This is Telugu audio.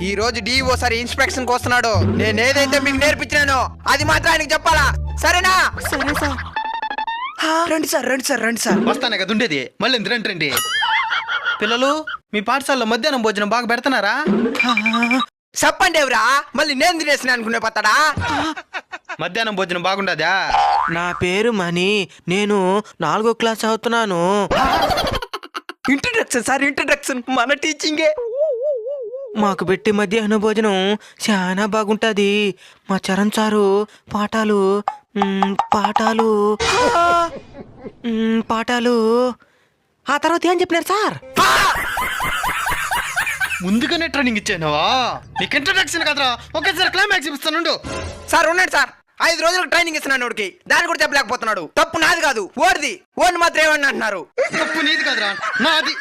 ఈ రోజు డిఓ సార్ ఇన్స్పెక్షన్ కి వస్తున్నాడు. నేను ఏదైతే మీకు నేర్పించానో అది మాత్రం ఆయనకి చెప్పాలా, సరేనా? సరే సార్. రండి సార్, రండి సార్, రండి సార్. వస్తానే కదా ఉండేది, మళ్ళీ రండి రండి. పిల్లలు, మీ పాఠశాలలో మధ్యాహ్నం భోజనం బాగా పెడుతున్నారా? చెప్పండి ఎవరా, మళ్ళీ నేను తినేసిన అనుకునే పత్తడా? మధ్యాహ్నం భోజనం బాగుండదా? నా పేరు మణి, నేను 4వ క్లాస్ చదువుతున్నాను. ఇంట్రడక్షన్ సార్, ఇంట్రడక్షన్, మన టీచింగే. మాకు పెట్టి మధ్యాహ్న భోజనం చాలా బాగుంటది. మా చరణ్ సారు పాఠాలు పాఠాలు పాఠాలు ఆ తర్వాత ఏం చెప్పినారు సార్? ముందుగానే ట్రైనింగ్ ఇచ్చానవా? నీకు ఇంట్రడక్షన్ కదరా, ఒకేసారి క్లైమాక్స్ ఇస్తాను. సార్ ఉన్నాడు సార్, 5 రోజులకు ట్రైనింగ్ ఇస్తున్నాను వాడికి, దాన్ని కూడా చెప్పలేకపోతున్నాడు. తప్పు నాది కాదు, ఓడిది. ఓడిని మాత్రం ఏమన్నా అంటున్నారు? తప్పు నీది కదరా, నాది.